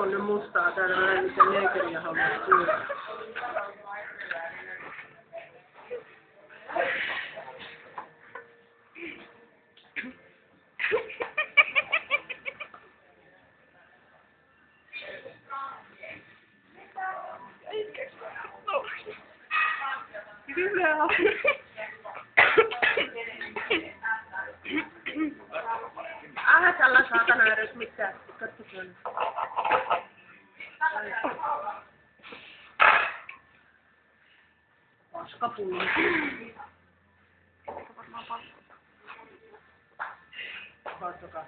on nyt mustaa, täällä on näin miten neekeriä haluaa syödä. Hyvä. Tällä saatana edes mitään. Katsotaan. Paskapullo. Katsokaa.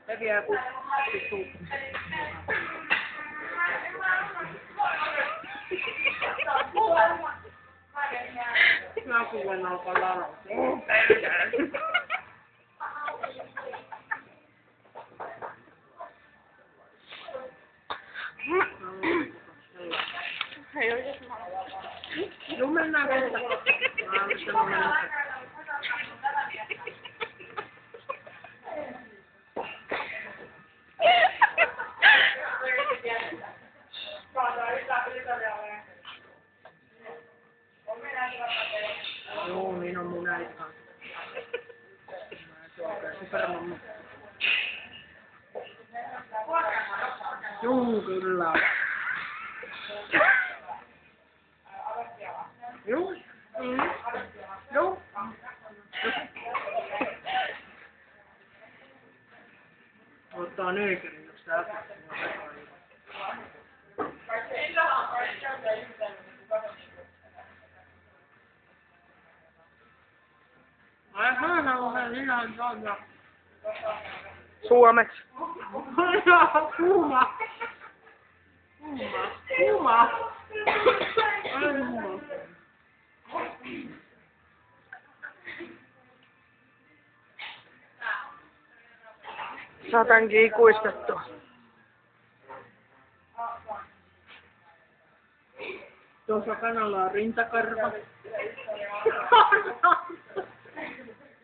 Leviää kun tuu. Mä kuulen alkaa laulaa. Hei oikeesti mä Joo, mennään kohta. Joo, niin on mun äiti kanssa. Supermamma. Joo, kyllä. Joo. Joo. Ottaa neekerin, jos tää Suomeksi. Kuuma. Satankin ikuistettu. Tuossa kanalla on rintakarva.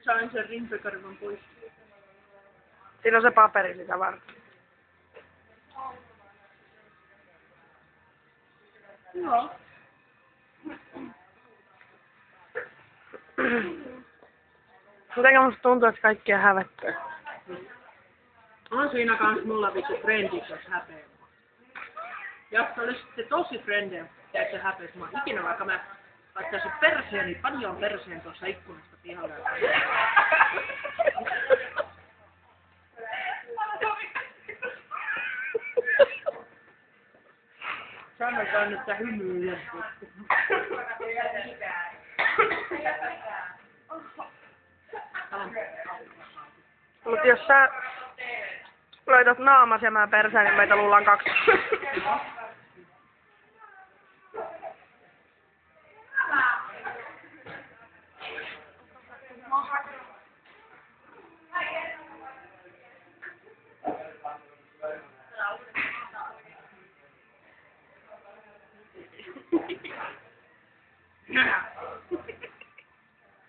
Sain sen rintakarvan pois. Siinä on se paperi sitä varten. Joo. Mitenkä musta tuntuu, että kaikkia hävettää? On siinä kans mulla vittu frendit, jos häpeä. Jos olisitte tosi frendejä, että se häpeis mua ikinä, vaikka mä laittaisin perseeni, paljon perseen tuossa ikkunasta pihalle. Sanotaan, että hymyilee. Mut jos sä laitat naamas ja mä perseen, niin meitä luullaan 2.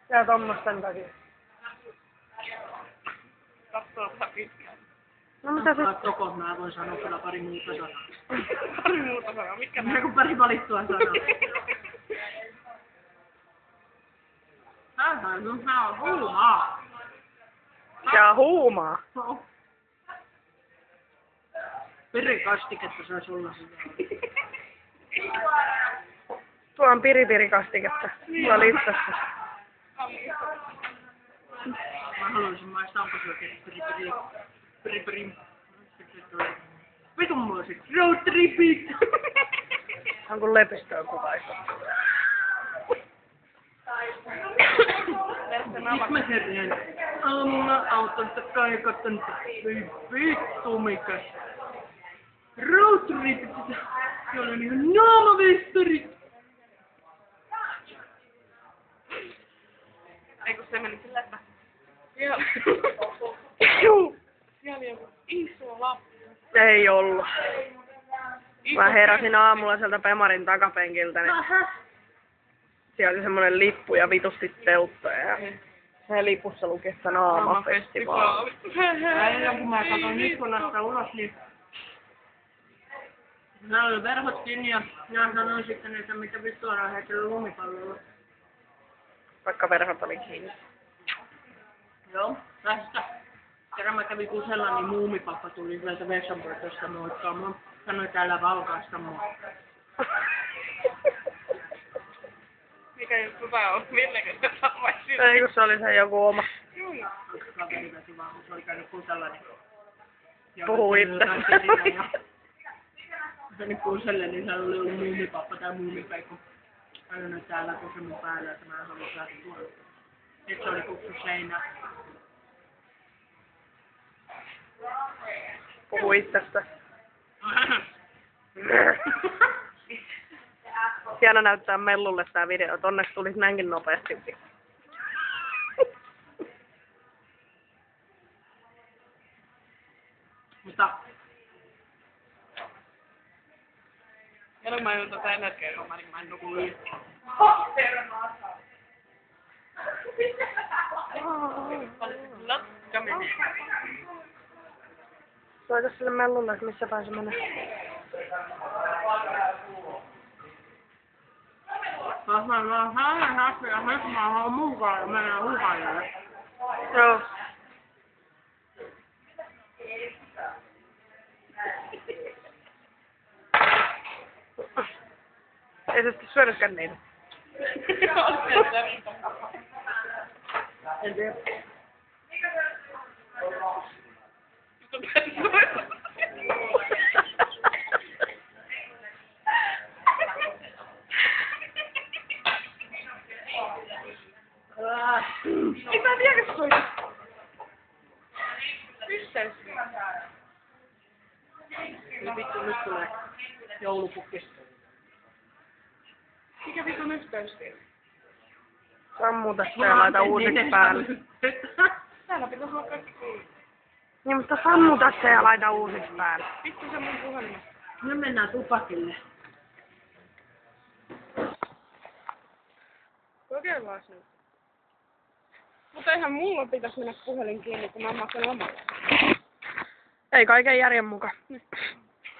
Ja tommosten takia. Katsotaan pitkään. No mitä sit? Katsokoon, mä voin sanoa kyllä pari muuta sanaa. Pari muuta sanaa, mitkä Mä kun pari valittua sanaa. Tää on huumaa. Ja huumaa. Perikastiketta saisi olla hyvä. Tuo on piripirikastiketta. Tuo listassa. Mä haluaisin maistaa, onko se oikein piripiri. Vitummoiset roadtripit. On kun lepistöön kuvaista. Ihmeherien. Anna autonta kaikatonta. Ei vittu mikäs. Roadtripit. Siellä on ihan naamavestari. Eikö se meni sillä, että siellä oli joku iso lappu. Ei ollut. Mä heräsin aamulla sieltä Pemarin takapenkiltä, niin siellä oli semmonen lippu ja vitusti teuttoja. Ja se lipussa luki, että naamafestivaali. Aina kun mä katson ikkunasta ulos, niin Mä olin verhot kiinni ja minä sanoin sitten, että mitä vittua on heitellä lumipallolla. Vaikka verhot oli kiinni. Joo, tästä. Kerran mä kävin kusella, niin muumipappa tuli sieltä vessanpöydästä moikkaamaan. Sanoi täällä valkaista mua. Mikä juttu tää on? Millekö se tapaisi? Ei kun se oli se joku oma. Juu. Yksi kaveri veti vaan, kun se oli käynyt kusella, niin... Puhuu itse. Se nyt kuselle, niin se oli ollut muumipappa tai muumipeikko. Aina nyt täällä kusi mun päälle, että mä en halua saada tuolla. Sitten se oli kuksu seinään. Puhuu itsestä. Hieno näyttää Mellulle tää video. Onneksi tulisi näinkin nopeasti. Mutta Ja mä juon tätä energiajuomaa, niin mä en nuku liikaa. Lotka menee. Soita sille Mellulle, että missä päin se menee. jos mä vaan hänen häppiä, mä haluan mukaan ja mennään hukaille. Joo. Ei se sitten syödäkään niitä. En tiedä. Ei mä tiedä, kun soita. Pystäys. Nyt vittu, nyt tulee joulupukki. Mikä vitun yhteys siinä? Sammuta se ja laita uusiksi päälle. Täällä pitäis olla kaikki kuuluu. Niin, mutta sammuta se ja laita uusiksi päälle. Vittu se mun puhelin. Nyt mennään tupakille. Kokeillaan nyt. Mutta eihän mulla pitäis mennä puhelin kiinni, kun mä maksan omalla. Ei kaiken järjen mukaan.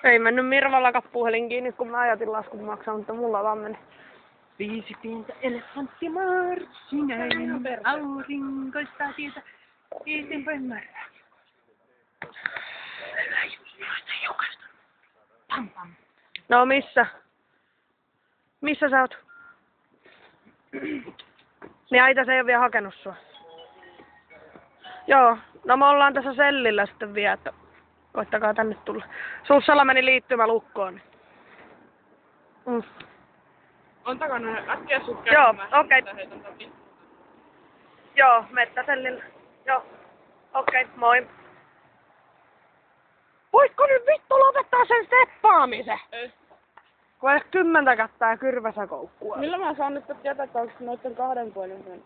Ei mennyt Mirvallakaan puhelin kiinni, kun mä ajatin laskun maksaa, mutta mulla vaan meni. 5 pientä elefanttia marssi näin aurinkoista tietä eteenpäin märää. Hyvä juttu, joista jokaista. Pam pam. No missä? Missä sä oot? Niin äitä se ei oo vielä hakenut sua. Joo, no me ollaan tässä sellillä sitten vielä, että koittakaa tänne tulla. Sussalla meni liittymä lukkoon. Mm. On takana äkkiä sut Joo, käymään. okei. Joo, mettäsellillä. Joo, okei, moi. Voitko nyt vittu lopettaa sen steppaamisen? Ei. Kun edes 10 kättää kyrväsä koukkua. Millä mä saan nyt tietää, että onko noitten 2 puolin sen?